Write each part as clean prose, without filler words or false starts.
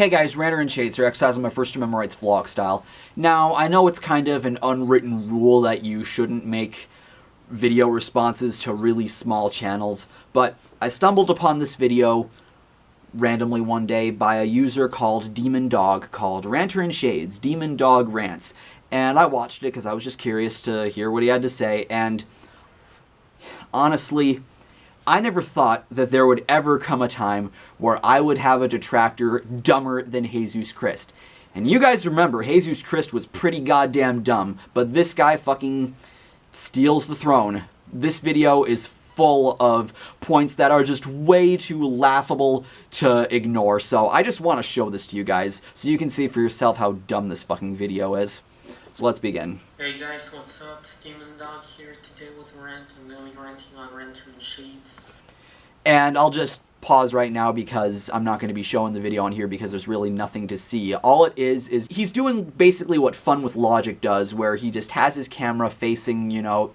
Hey guys, RanterInShades here, exercising my first amendment rights vlog style. Now, I know it's kind of an unwritten rule that you shouldn't make video responses to really small channels, but I stumbled upon this video randomly one day by a user called Demon Dog, called RanterInShades, Demon Dog Rants, and I watched it because I was just curious to hear what he had to say, and honestly, I never thought that there would ever come a time where I would have a detractor dumber than Heyzeus Krist. And you guys remember, Heyzeus Krist was pretty goddamn dumb, but this guy fucking steals the throne. This video is full of points that are just way too laughable to ignore, so I just want to show this to you guys so you can see for yourself how dumb this fucking video is. So let's begin. Hey guys, what's up? It's Demon Dog here today with Rant. I'm going to be ranting on RanterInShades. And I'll just pause right now because I'm not going to be showing the video on here because there's really nothing to see. All it is he's doing basically what Fun with Logic does, where he just has his camera facing, you know,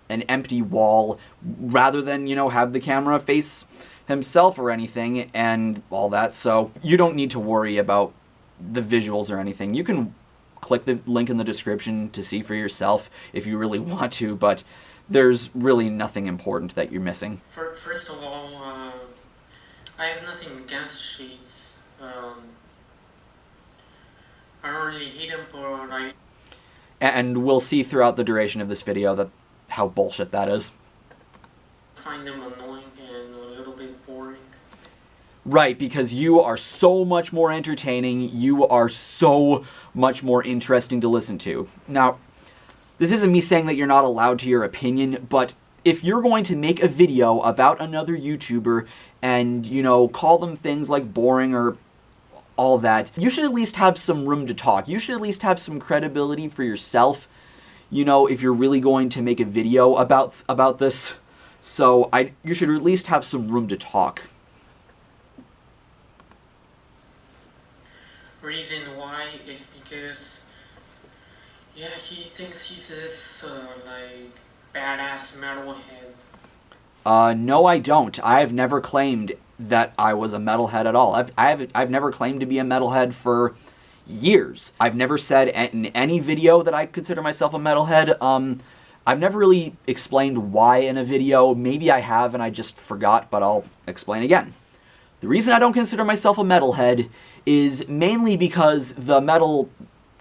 an empty wall rather than, you know, have the camera face himself or anything and all that. So you don't need to worry about the visuals or anything. You can click the link in the description to see for yourself if you really want to, but there's really nothing important that you're missing. First of all, I have nothing against Shades. I don't really hate him, but I... And we'll see throughout the duration of this video that how bullshit that is. find him annoying and a little bit boring. Right, because you are so much more entertaining, you are so much more interesting to listen to. Now, this isn't me saying that you're not allowed to your opinion, but if you're going to make a video about another YouTuber and, you know, call them things like boring or all that, you should at least have some room to talk. You should at least have some credibility for yourself, you know, if you're really going to make a video about this. So you should at least have some room to talk. Reason why is because, yeah, he thinks he's this, like, badass metalhead. No, I don't. I've never claimed that I was a metalhead at all. I've never claimed to be a metalhead for years. I've never said in any video that I consider myself a metalhead. I've never really explained why in a video. Maybe I have and I just forgot, but I'll explain again. The reason I don't consider myself a metalhead is mainly because the metal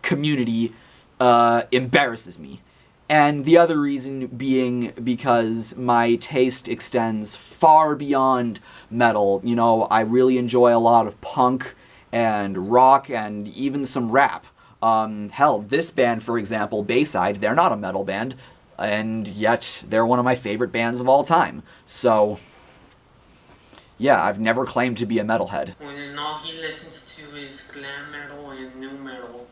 community embarrasses me. And the other reason being because my taste extends far beyond metal. You know, I really enjoy a lot of punk and rock and even some rap. Hell, this band, for example, Bayside, they're not a metal band, and yet they're one of my favorite bands of all time. So yeah, I've never claimed to be a metalhead. When all he listens to is glam metal and nu metal.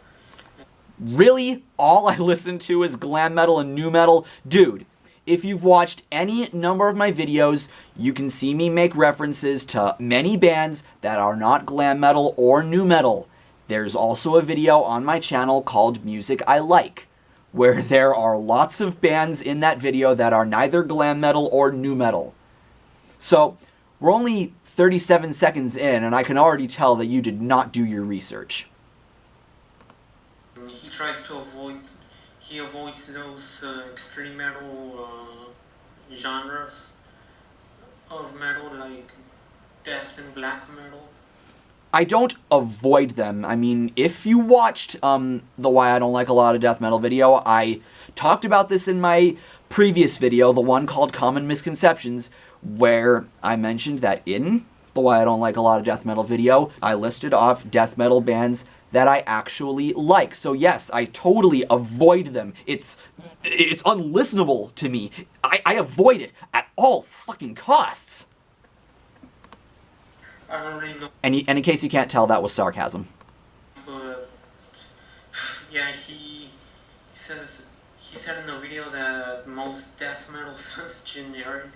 Really? All I listen to is glam metal and nu metal? Dude, if you've watched any number of my videos, you can see me make references to many bands that are not glam metal or nu metal. There's also a video on my channel called Music I Like, where there are lots of bands in that video that are neither glam metal or nu metal. So, we're only 37 seconds in, and I can already tell that you did not do your research. He tries to avoids those extreme metal genres of metal, like death and black metal. I don't avoid them. I mean, if you watched the Why I Don't Like a Lot of Death Metal video, I talked about this in my previous video, the one called Common Misconceptions, where I mentioned that in the Why I Don't Like a Lot of Death Metal video, I listed off death metal bands that I actually like. So yes, I totally avoid them. It's unlistenable to me. I avoid it at all fucking costs. I don't really know. And in case you can't tell, that was sarcasm. But yeah, he said in the video that most death metal sounds generic.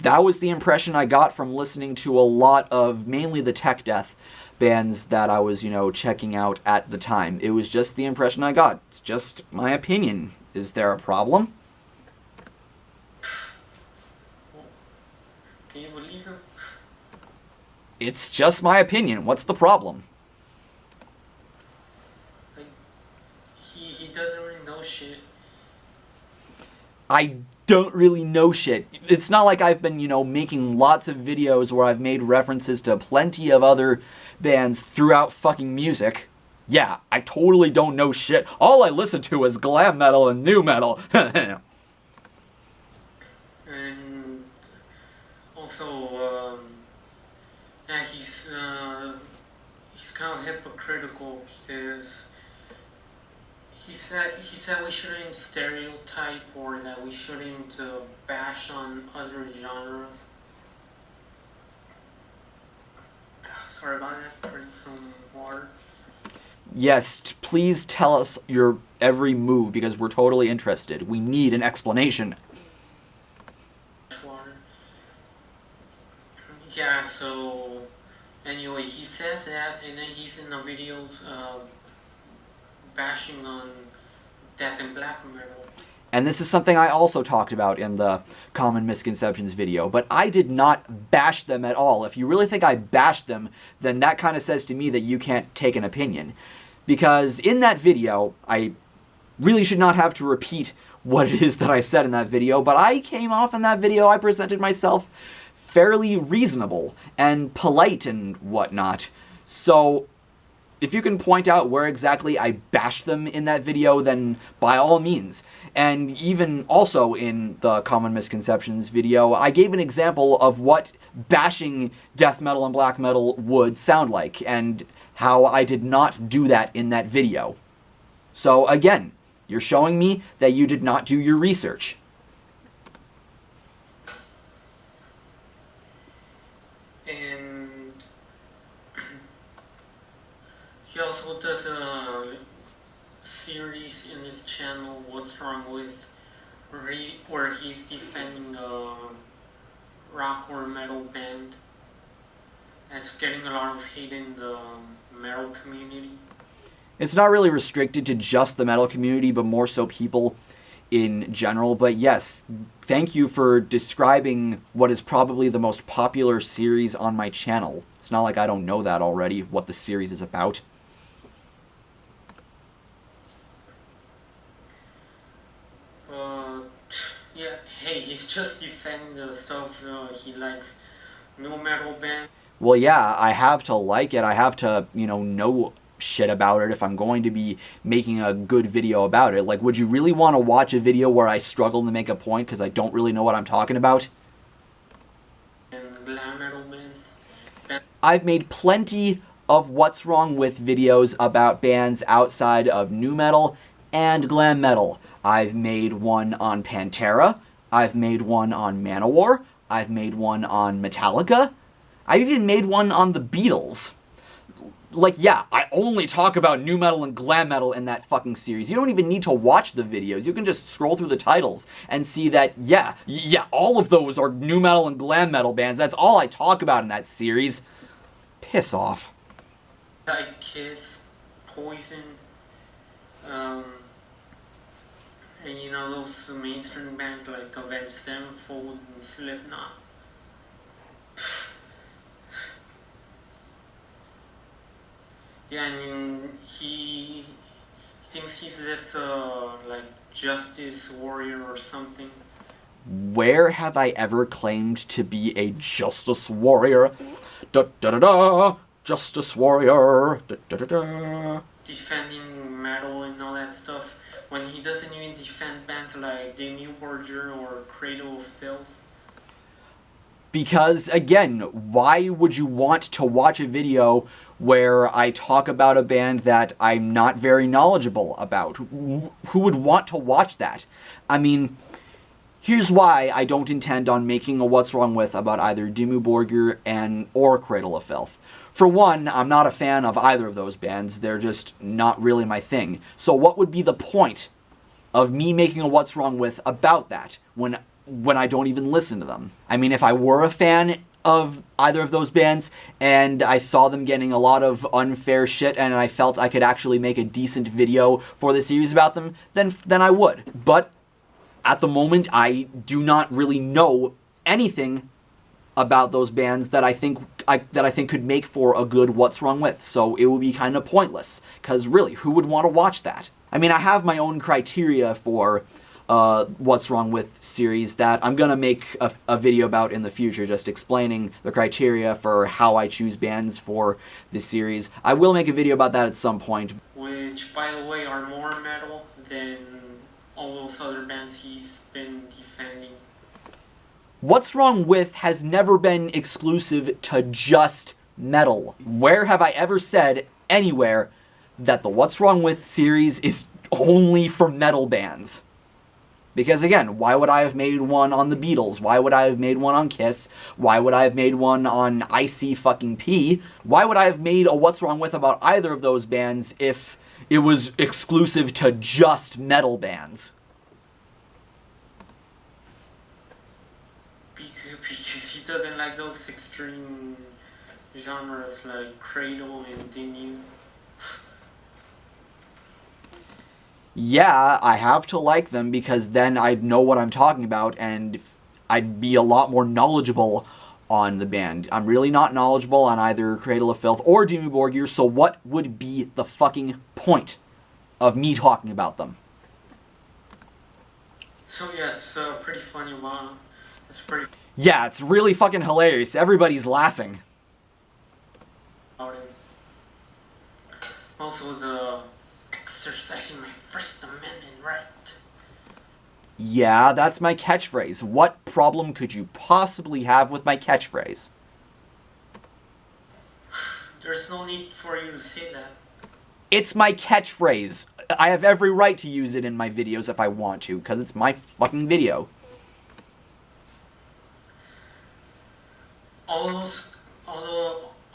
That was the impression I got from listening to a lot of mainly the tech death bands that I was, you know, checking out at the time. It was just the impression I got. It's just my opinion. Is there a problem? Can you believe him? It's just my opinion. What's the problem? Like, he doesn't really know shit. I don't really know shit. It's not like I've been, making lots of videos where I've made references to plenty of other bands throughout fucking music. Yeah, I totally don't know shit. All I listen to is glam metal and nu metal. And also, yeah, he's kind of hypocritical because he said we shouldn't stereotype or that we shouldn't bash on other genres. Sorry about that. Drink some water. Yes, please tell us your every move because we're totally interested. We need an explanation. Water. Yeah. So anyway, he says that, and then he's in the videos bashing on death and black metal. And this is something I also talked about in the Common Misconceptions video, but I did not bash them at all. If you really think I bashed them, then that kind of says to me that you can't take an opinion. Because in that video, I really should not have to repeat what it is that I said in that video, but I came off in that video, I presented myself fairly reasonable and polite and whatnot. So if you can point out where exactly I bashed them in that video, then by all means. And even also in the Common Misconceptions video, I gave an example of what bashing death metal and black metal would sound like, and how I did not do that in that video. So again, you're showing me that you did not do your research. And he also does a series in his channel, What's Wrong With, where he's defending a rock or metal band that's getting a lot of hate in the metal community. It's not really restricted to just the metal community, but more so people in general. But yes, thank you for describing what is probably the most popular series on my channel. It's not like I don't know that already, what the series is about. Yeah, hey, he's just defending the stuff he likes. No metal band. Well, yeah, I have to like it. I have to, know shit about it if I'm going to be making a good video about it. Like, would you really want to watch a video where I struggle to make a point because I don't really know what I'm talking about? And glam metal bands. I've made plenty of What's Wrong With videos about bands outside of nu metal and glam metal. I've made one on Pantera. I've made one on Manowar. I've made one on Metallica. I've even made one on the Beatles. Like, yeah, I only talk about nu metal and glam metal in that fucking series. You don't even need to watch the videos. You can just scroll through the titles and see that, yeah, all of those are nu metal and glam metal bands. That's all I talk about in that series. Piss off. Like Kiss, Poison, and those mainstream bands like Avenged Sevenfold and Slipknot. Yeah, I mean, he thinks he's this, justice warrior or something. Where have I ever claimed to be a justice warrior? Da-da-da-da, justice warrior, da-da-da-da. Defending metal and all that stuff, when he doesn't even defend bands like Demi Borger or Cradle of Filth. Because, again, why would you want to watch a video where I talk about a band that I'm not very knowledgeable about? Who would want to watch that? I mean, here's why I don't intend on making a What's Wrong With about either Dimmu Borgir or Cradle of Filth. For one, I'm not a fan of either of those bands. They're just not really my thing. So what would be the point of me making a What's Wrong With about that when I don't even listen to them? I mean, if I were a fan of either of those bands and I saw them getting a lot of unfair shit and I felt I could actually make a decent video for the series about them, then I would. But at the moment, I do not really know anything about those bands that I think could make for a good What's Wrong With. So it would be kind of pointless, because really, who would want to watch that? I mean, I have my own criteria for What's Wrong With series that I'm gonna make a video about in the future, just explaining the criteria for how I choose bands for this series. I will make a video about that at some point. Which, by the way, are more metal than all those other bands he's been defending. What's Wrong With has never been exclusive to just metal. Where have I ever said anywhere that the What's Wrong With series is only for metal bands? Because again, why would I have made one on the Beatles? Why would I have made one on Kiss? Why would I have made one on IC? Why would I have made a What's Wrong With about either of those bands if it was exclusive to just metal bands? Because he doesn't like those extreme genres like Cradle and Dinu. Yeah, I have to like them because then I'd know what I'm talking about and I'd be a lot more knowledgeable on the band. I'm really not knowledgeable on either Cradle of Filth or Dimmu Borgir, so what would be the fucking point of me talking about them? So yeah, it's pretty funny. Wow, it's pretty. Yeah, it's really fucking hilarious. Everybody's laughing. Also, the exercising my First Amendment right. Yeah, that's my catchphrase. What problem could you possibly have with my catchphrase? There's no need for you to say that. It's my catchphrase. I have every right to use it in my videos if I want to, because it's my fucking video.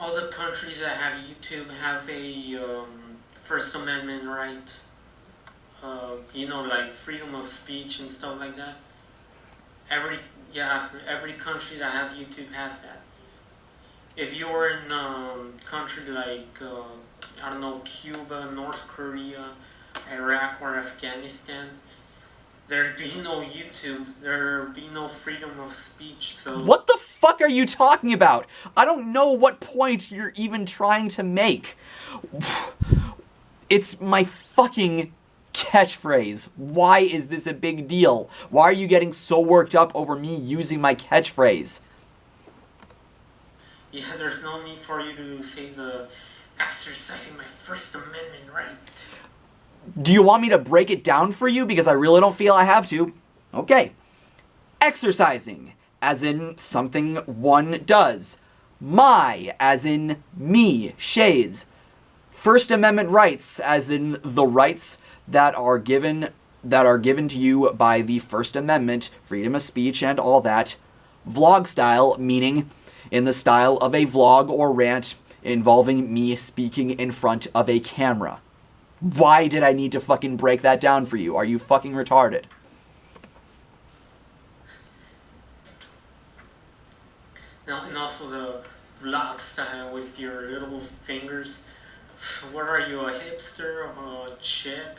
All the countries that have YouTube have a First Amendment right. Like freedom of speech and stuff like that. Every country that has YouTube has that. If you're in a country like Cuba, North Korea, Iraq, or Afghanistan, there'd be no YouTube. There'd be no freedom of speech. So what the fuck are you talking about? I don't know what point you're even trying to make. It's my fucking catchphrase. Why is this a big deal? Why are you getting so worked up over me using my catchphrase? Yeah, there's no need for you to say the exercising my First Amendment right. Do you want me to break it down for you? Because I really don't feel I have to. Okay. Exercising, as in something one does. My, as in me, shades. First Amendment rights, as in the rights that are given to you by the First Amendment, freedom of speech and all that. Vlog style, meaning in the style of a vlog or rant involving me speaking in front of a camera. Why did I need to fucking break that down for you? Are you fucking retarded? Now, and also the vlog style with your little fingers. What are you, a hipster or a chick?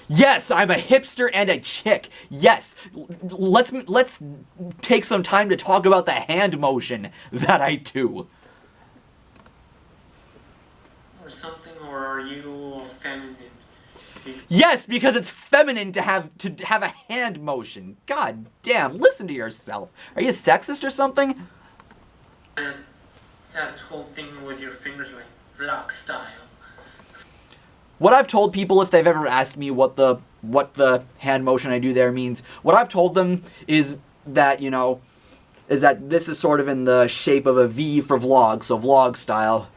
Yes, I'm a hipster and a chick. Yes, let's take some time to talk about the hand motion that I do. Or something, or are you feminine? Yes, because it's feminine to have a hand motion. God damn, listen to yourself. Are you sexist or something? That whole thing with your fingers, like vlog style. What I've told people, if they've ever asked me what the hand motion I do there means, what I've told them is that, this is sort of in the shape of a V for vlog, so vlog style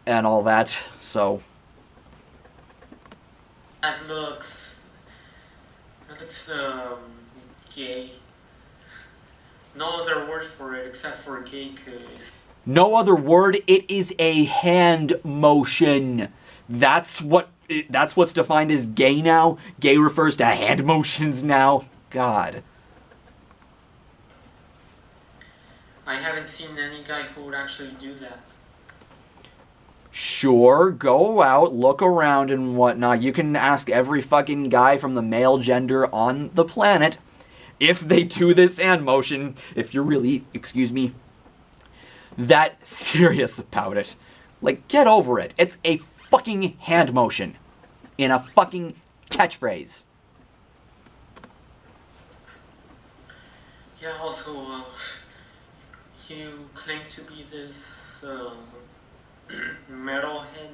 and all that, so. That looks gay. No other word for it except for gay, cause no other word, it is a hand motion. That's what's defined as gay now. Gay refers to hand motions now. God. I haven't seen any guy who would actually do that. Sure, go out, look around and whatnot. You can ask every fucking guy from the male gender on the planet if they do this hand motion. If you're really, that serious about it. Like, get over it. It's a fucking hand motion in a fucking catchphrase. Yeah, also, you claim to be this metalhead.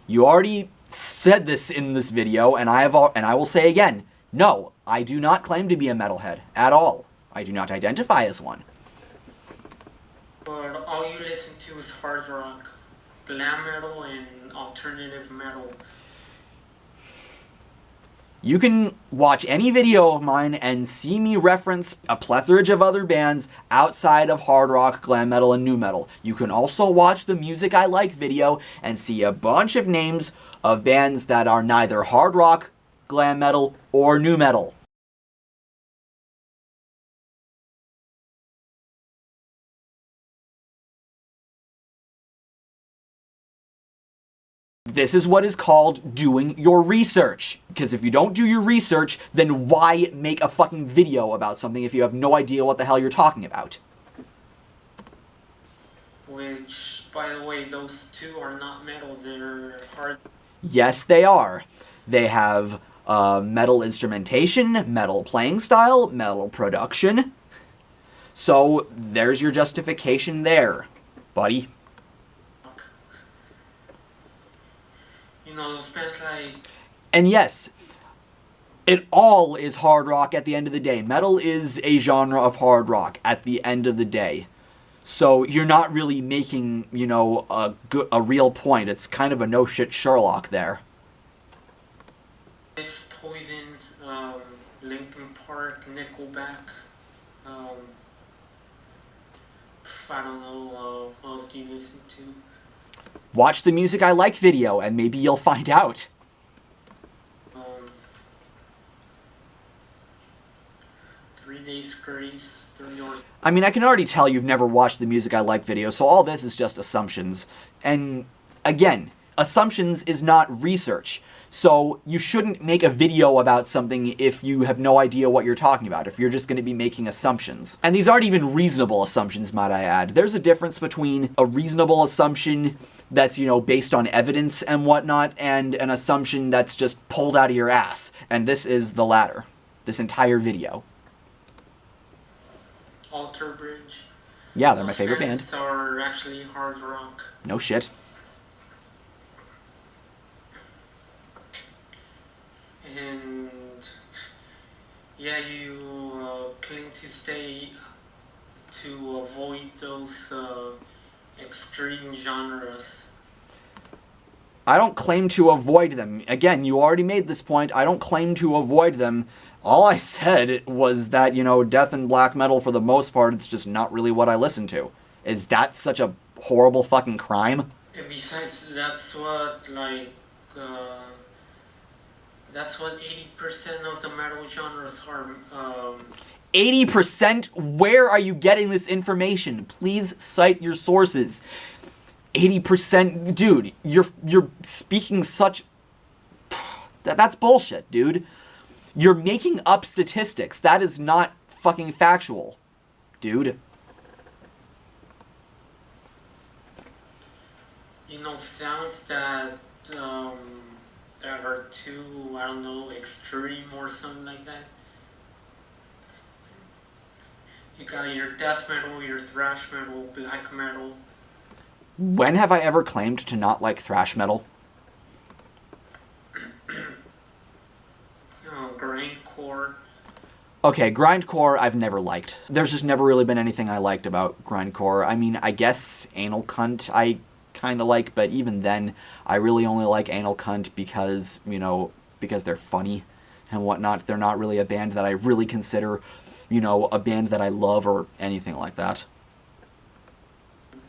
You already said this in this video, and I will say again, no, I do not claim to be a metalhead at all. I do not identify as one. But all you listen to is hard rock, glam metal, and alternative metal. You can watch any video of mine and see me reference a plethora of other bands outside of hard rock, glam metal, and nu metal. You can also watch the Music I Like video and see a bunch of names of bands that are neither hard rock, glam metal, or nu metal. This is what is called doing your research. Because if you don't do your research, then why make a fucking video about something if you have no idea what the hell you're talking about? Which, by the way, those two are not metal, they're hard. Yes, they are. They have metal instrumentation, metal playing style, metal production. So there's your justification there, buddy. You know, those bands like... And yes, it all is hard rock at the end of the day. Metal is a genre of hard rock at the end of the day. So you're not really making, you know, a real point. It's kind of a no-shit Sherlock there. This Poison, Linkin Park, Nickelback, I don't know, what else do you listen to? Watch the Music I Like video and maybe you'll find out. 3 Days Grace, 3 Hours... I mean, I can already tell you've never watched the Music I Like video, so all this is just assumptions. And again, assumptions is not research. So you shouldn't make a video about something if you have no idea what you're talking about, if you're just going to be making assumptions. And these aren't even reasonable assumptions, might I add. There's a difference between a reasonable assumption that's, you know, based on evidence and whatnot, and an assumption that's just pulled out of your ass. And this is the latter. This entire video. Alter Bridge. Yeah, they're my favorite band. Those are actually hard rock. No shit. And yeah, you claim to avoid those extreme genres. I don't claim to avoid them. Again, you already made this point. I don't claim to avoid them. All I said was that, you know, death and black metal, for the most part, it's just not really what I listen to. Is that such a horrible fucking crime? And besides, that's what, like, that's what 80% of the metal genres are. 80%? Where are you getting this information? Please cite your sources. 80%? Dude, you're speaking such... That's bullshit, dude. You're making up statistics. That is not fucking factual, dude. You know, sounds that that are too, I don't know, extreme or something like that. You got your death metal, your thrash metal, black metal. When have I ever claimed to not like thrash metal? Grindcore. Okay, grindcore I've never liked. There's just never really been anything I liked about grindcore. I mean, I guess Anal Cunt I kind of like, but even then, I really only like Anal Cunt because, you know, because they're funny and whatnot. They're not really a band that I really consider, you know, a band that I love or anything like that.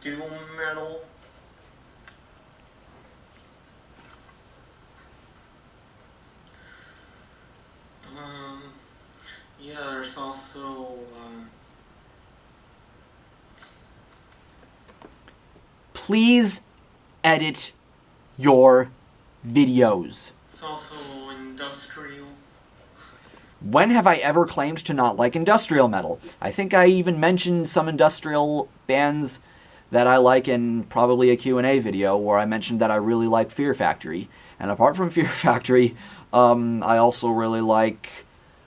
Doom metal. Yeah, there's also Please edit your videos. it's also industrial. When have I ever claimed to not like industrial metal? I think I even mentioned some industrial bands that I like in probably a Q&A video where I mentioned that I really like Fear Factory. And apart from Fear Factory, I also really like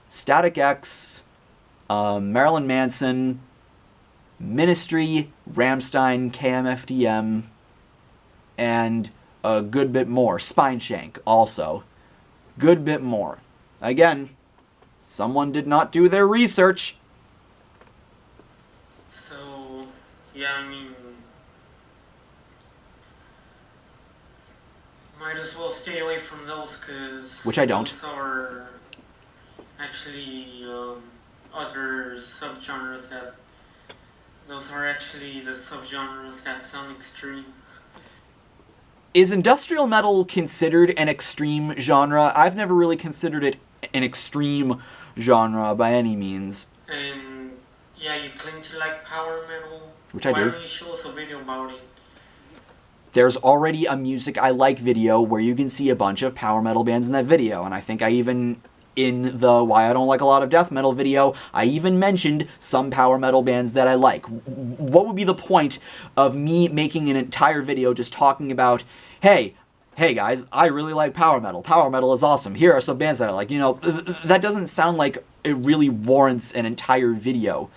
Static X, Marilyn Manson, Ministry, Rammstein, KMFDM, and a good bit more. Spineshank also. Good bit more. Again, someone did not do their research. So, yeah, I mean, might as well stay away from those, because Which I don't. Those are actually other subgenres that... Those are actually the subgenres that sound extreme. Is industrial metal considered an extreme genre? I've never really considered it an extreme genre by any means. And yeah, you claim to like power metal. Which I do. Why don't you show us a video about it? There's already a Music I Like video where you can see a bunch of power metal bands in that video, and I think I even, in the Why I Don't Like a Lot of Death Metal video, I even mentioned some power metal bands that I like. What would be the point of me making an entire video just talking about, hey guys, I really like power metal. Power metal is awesome. Here are some bands that I like. You know, that doesn't sound like it really warrants an entire video.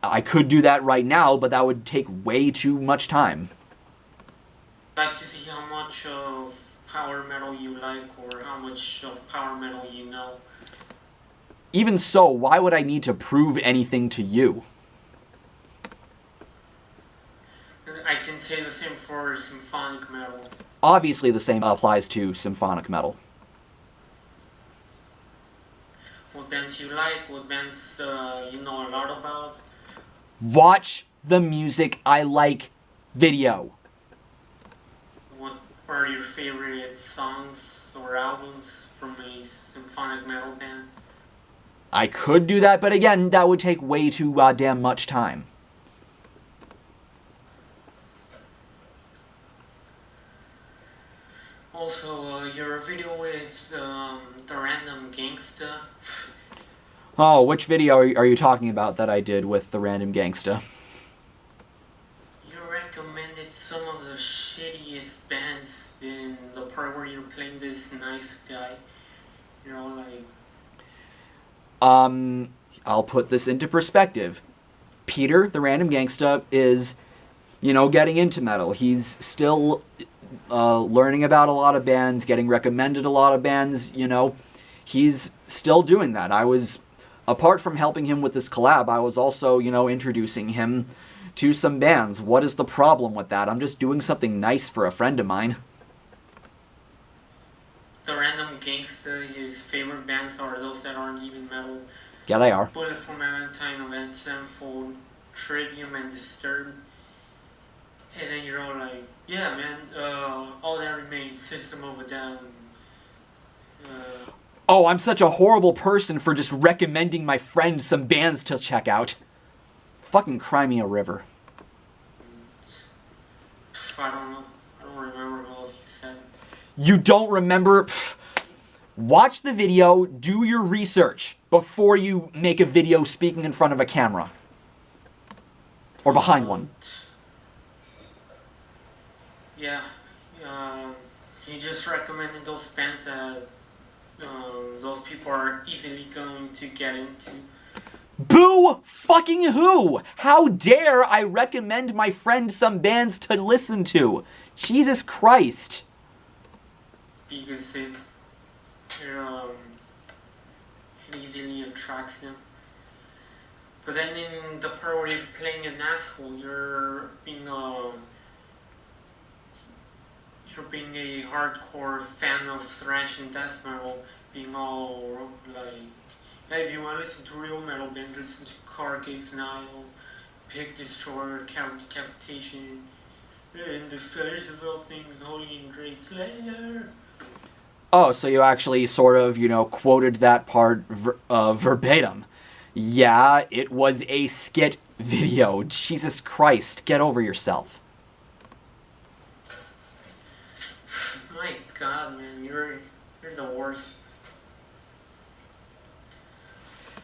I could do that right now, but that would take way too much time. Like to see how much of power metal you like, or how much of power metal you know. Even so, why would I need to prove anything to you? I can say the same for symphonic metal. Obviously, the same applies to symphonic metal. What bands you like, what bands you know a lot about. Watch the Music I Like video. What are your favorite songs or albums from a symphonic metal band? I could do that, but again, that would take way too goddamn much time. Also, your video with the Random Gangsta. Oh, which video are you talking about that I did with the Random Gangsta? You recommended some of the shittiest bands in the part where you're playing this nice guy. You know, like... I'll put this into perspective. Peter, the Random Gangsta, is, getting into metal. He's still learning about a lot of bands, getting recommended a lot of bands, He's still doing that. Apart from helping him with this collab, I was also, introducing him to some bands. What is the problem with that? I'm just doing something nice for a friend of mine. The Random Gangsta, his favorite bands are those that aren't even metal. Yeah, they are. Bullet for Valentine, Event Sevenfold, Trivium, and Disturbed. And then you're all like, yeah, man, all that remains, System of a Down. Oh, I'm such a horrible person for just recommending my friend some bands to check out. Fucking cry me a river. I don't know. I don't remember what else you said. You don't remember? Watch the video, do your research before you make a video speaking in front of a camera. Or behind one. Yeah. He just recommended those bands that those people are easily going to get into. Boo fucking who? How dare I recommend my friend some bands to listen to? Jesus Christ. Because it easily attracts them. But then in the part where you're playing an asshole, you're being a hardcore fan of thrash and death metal, being all like, hey, if you want to listen to real metal bands, listen to Carcass, Nile, Pig Destroyer, Count Decapitation, and the Fetish of all things, Holy and Great Slayer. Oh, so you actually sort of, quoted that part verbatim. Yeah, it was a skit video. Jesus Christ, get over yourself. My God, man, you're the worst.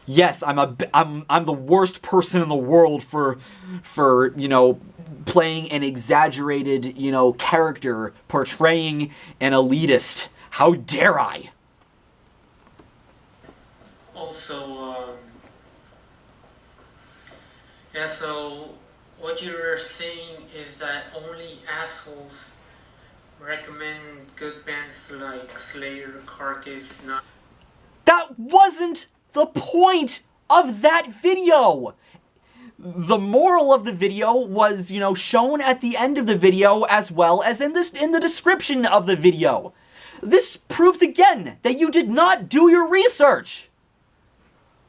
Yes, I'm the worst person in the world for playing an exaggerated, character, portraying an elitist. How dare I? Also, yeah, so what you're saying is that only assholes recommend good bands like Slayer, Carcass, not... That wasn't the point of that video! The moral of the video was, shown at the end of the video as well as in the description of the video. This proves again that you did not do your research!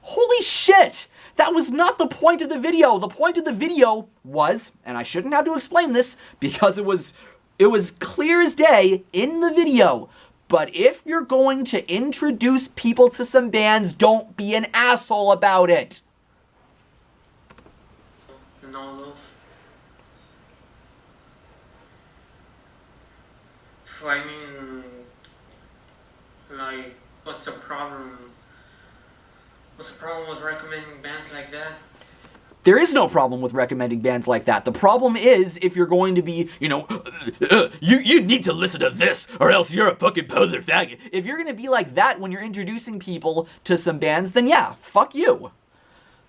Holy shit! That was not the point of the video. The point of the video was, and I shouldn't have to explain this because it was clear as day in the video, but if you're going to introduce people to some bands, don't be an asshole about it. So I mean, like, what's the problem? What's the problem with recommending bands like that? There is no problem with recommending bands like that. The problem is if you're going to be, you need to listen to this or else you're a fucking poser faggot. If you're going to be like that when you're introducing people to some bands, then yeah, fuck you.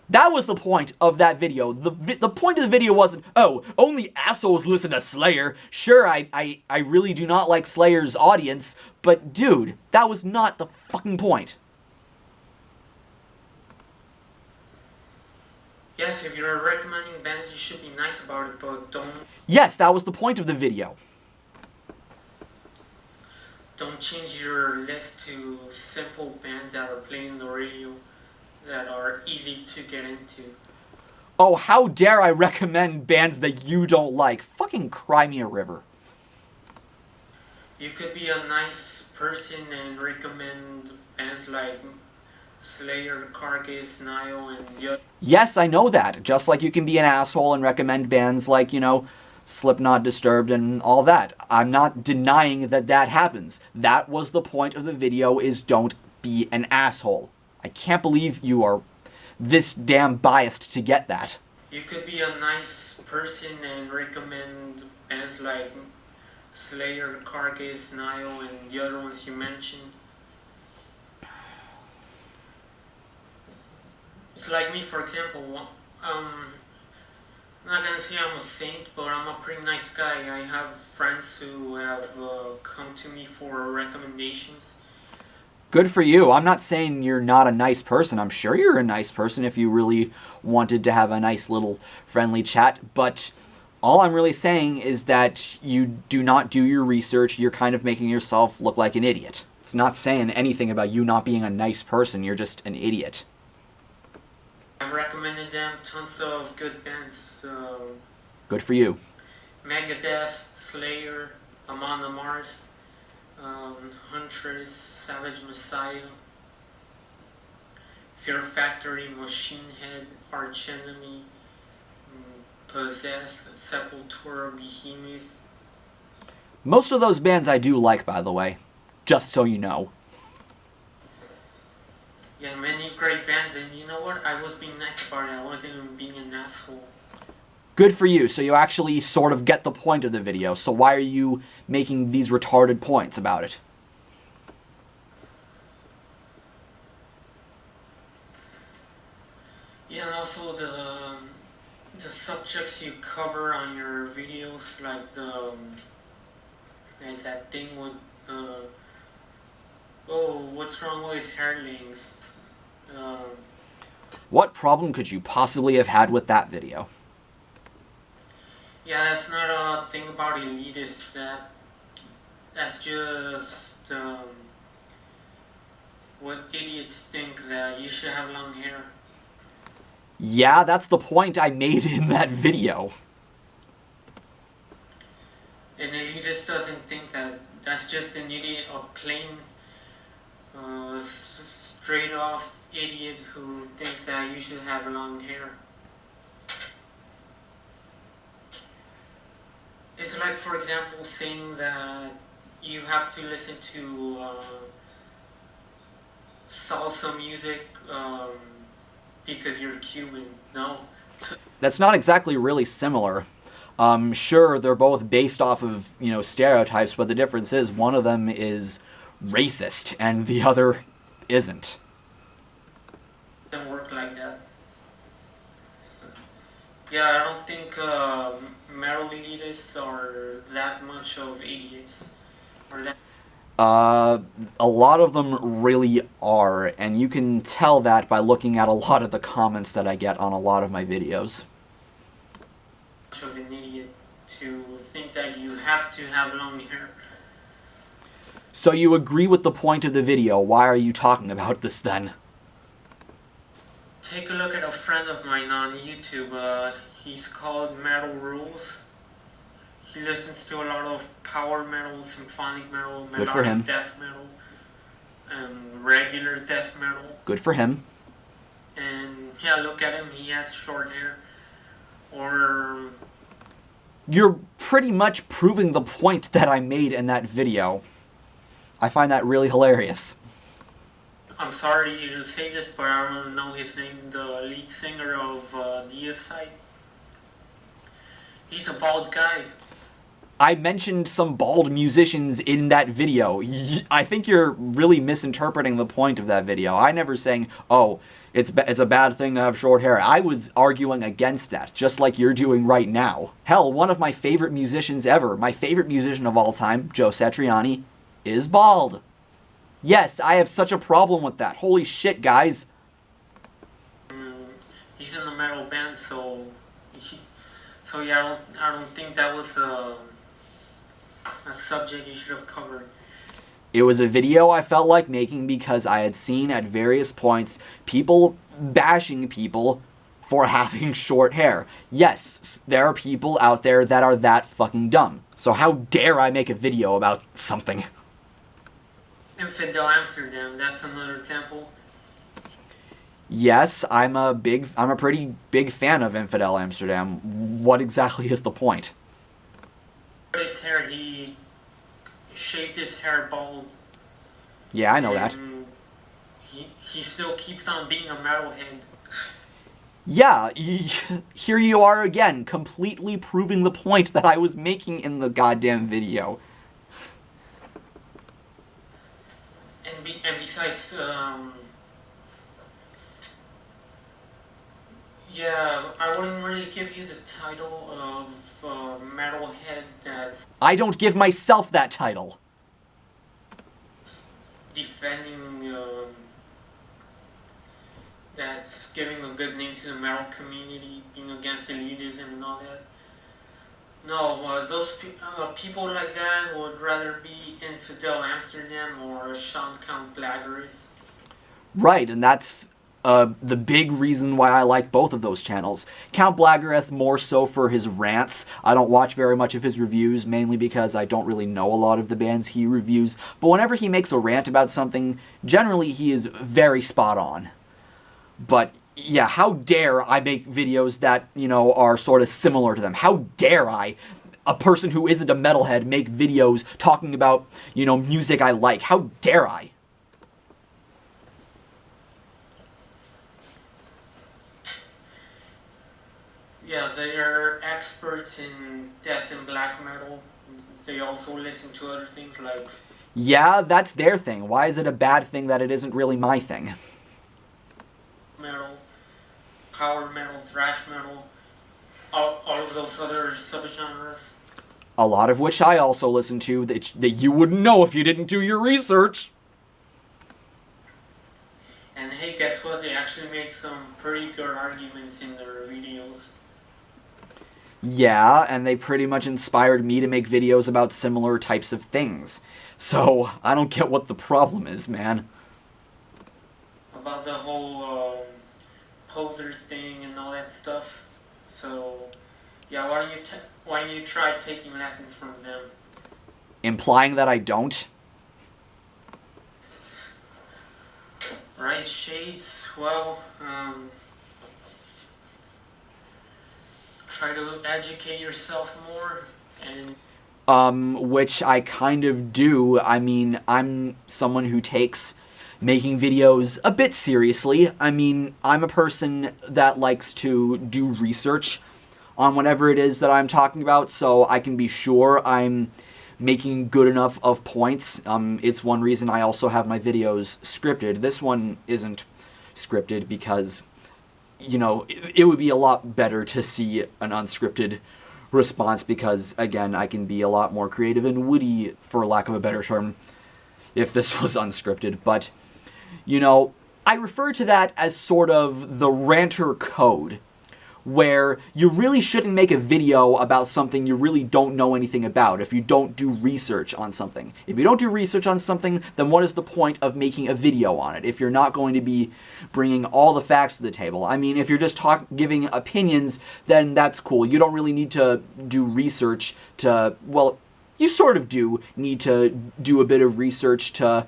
That was the point of that video. The point of the video wasn't, oh, only assholes listen to Slayer. Sure, I really do not like Slayer's audience, but dude, that was not the fucking point. Yes, if you're recommending bands, you should be nice about it, but don't... Yes, that was the point of the video. Don't change your list to simple bands that are playing on the radio that are easy to get into. Oh, how dare I recommend bands that you don't like? Fucking cry me a river. You could be a nice person and recommend bands like Slayer, Carcass, Nile, and the... Yes, I know that. Just like you can be an asshole and recommend bands like, Slipknot, Disturbed, and all that. I'm not denying that that happens. That was the point of the video, is don't be an asshole. I can't believe you are this damn biased to get that. You could be a nice person and recommend bands like Slayer, Carcass, Nile, and the other ones you mentioned. It's like me, for example. I'm not gonna say I'm a saint, but I'm a pretty nice guy. I have friends who have come to me for recommendations. Good for you. I'm not saying you're not a nice person. I'm sure you're a nice person if you really wanted to have a nice little friendly chat. But all I'm really saying is that you do not do your research. You're kind of making yourself look like an idiot. It's not saying anything about you not being a nice person. You're just an idiot. I've recommended them tons of good bands. Good for you. Megadeth, Slayer, Amon Amarth, Huntress, Savage Messiah, Fear Factory, Machine Head, Arch Enemy, Possessed, Sepultura, Behemoth. Most of those bands I do like, by the way. Just so you know. Yeah, many great bands, and you know what? I was being nice about it. I wasn't even being an asshole. Good for you. So you actually sort of get the point of the video. So why are you making these retarded points about it? Yeah, and also the subjects you cover on your videos, like like that thing with oh, what's wrong with hairlings? What problem could you possibly have had with that video? Yeah, that's not a thing about elitists. That's just what idiots think, that you should have long hair. Yeah, that's the point I made in that video. An elitist doesn't think that. That's just an idiot, a plain, straight off idiot who thinks that you should have long hair. It's like, for example, saying that you have to listen to salsa music because you're Cuban. No. That's not exactly really similar. Sure, they're both based off of, stereotypes, but the difference is one of them is racist and the other isn't. It doesn't work like that. Yeah, I don't think metal elitists are that much of idiots. Or that. A lot of them really are, and you can tell that by looking at a lot of the comments that I get on a lot of my videos. Much of an idiot to think that you have to have long hair. So you agree with the point of the video. Why are you talking about this then? Take a look at a friend of mine on YouTube. He's called Metal Rules. He listens to a lot of power metal, symphonic metal, Good for him. melodic death metal, and regular death metal. Good for him. And yeah, look at him. He has short hair. Or You're pretty much proving the point that I made in that video. I find that really hilarious. I'm sorry to say this, but I don't know his name. The lead singer of Deicide. He's a bald guy. I mentioned some bald musicians in that video. I think you're really misinterpreting the point of that video. I never saying, oh, it's a bad thing to have short hair. I was arguing against that, just like you're doing right now. Hell, one of my favorite musicians ever, my favorite musician of all time, Joe Satriani, is bald. Yes, I have such a problem with that. Holy shit, guys. He's in the metal band, so yeah, I don't think that was a subject you should have covered. It was a video I felt like making because I had seen at various points people bashing people for having short hair. Yes, there are people out there that are that fucking dumb. So how dare I make a video about something? Infidel Amsterdam, that's another example. Yes, I'm a pretty big fan of Infidel Amsterdam. What exactly is the point? His hair, he shaved his hair bald. Yeah, I know that. He still keeps on being a metalhead. Yeah, here you are again, completely proving the point that I was making in the goddamn video. And besides, yeah, I wouldn't really give you the title of metalhead that's I don't give myself that title. defending, that's giving a good name to the metal community, being against elitism and all that. No, those people like that would rather be Infidel Amsterdam or Sean Count Blagarith. Right, and that's the big reason why I like both of those channels. Count Blagareth more so for his rants. I don't watch very much of his reviews, mainly because I don't really know a lot of the bands he reviews. But whenever he makes a rant about something, generally he is very spot on. But yeah, how dare I make videos that, are sort of similar to them? How dare I, a person who isn't a metalhead, make videos talking about, music I like? How dare I? Yeah, they are experts in death and black metal. They also listen to other things like... Yeah, that's their thing. Why is it a bad thing that it isn't really my thing? Metal, power metal, thrash metal, all of those other subgenres. A lot of which I also listen to that you wouldn't know if you didn't do your research. And hey, guess what? They actually make some pretty good arguments in their videos. Yeah, and they pretty much inspired me to make videos about similar types of things. So, I don't get what the problem is, man. About the whole poser thing and all that stuff. So, yeah, why don't you try taking lessons from them? Implying that I don't? Right, Shades? Well, try to educate yourself more and... which I kind of do. I mean, I'm someone who takes making videos a bit seriously. I mean, I'm a person that likes to do research on whatever it is that I'm talking about, so I can be sure I'm making good enough of points. It's one reason I also have my videos scripted. This one isn't scripted because, you know, it would be a lot better to see an unscripted response because, again, I can be a lot more creative and witty, for lack of a better term, if this was unscripted. But, you know, I refer to that as sort of the ranter code, where you really shouldn't make a video about something you really don't know anything about if you don't do research on something. If you don't do research on something, then what is the point of making a video on it if you're not going to be bringing all the facts to the table? I mean, if you're just giving opinions, then that's cool. You don't really need to do research to, well, you sort of do need to do a bit of research to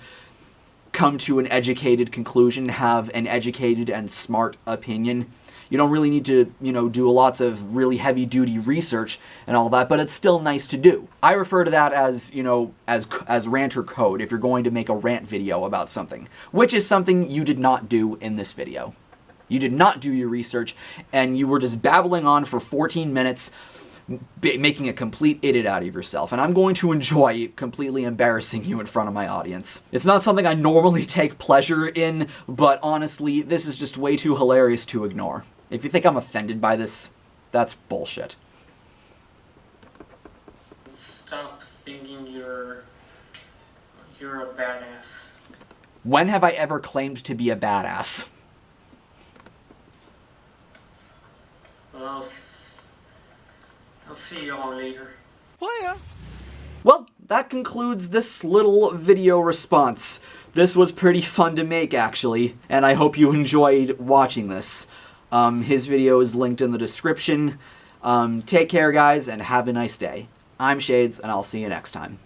come to an educated conclusion, have an educated and smart opinion. You don't really need to, you know, do lots of really heavy-duty research and all that, but it's still nice to do. I refer to that as, you know, as ranter code if you're going to make a rant video about something, which is something you did not do in this video. You did not do your research, and you were just babbling on for 14 minutes, making a complete idiot out of yourself, and I'm going to enjoy completely embarrassing you in front of my audience. It's not something I normally take pleasure in, but honestly, this is just way too hilarious to ignore. If you think I'm offended by this, that's bullshit. Stop thinking you're a badass. When have I ever claimed to be a badass? Well, I'll see y'all later. Well, that concludes this little video response. This was pretty fun to make, actually, and I hope you enjoyed watching this. His video is linked in the description. Take care, guys, and have a nice day. I'm Shades, and I'll see you next time.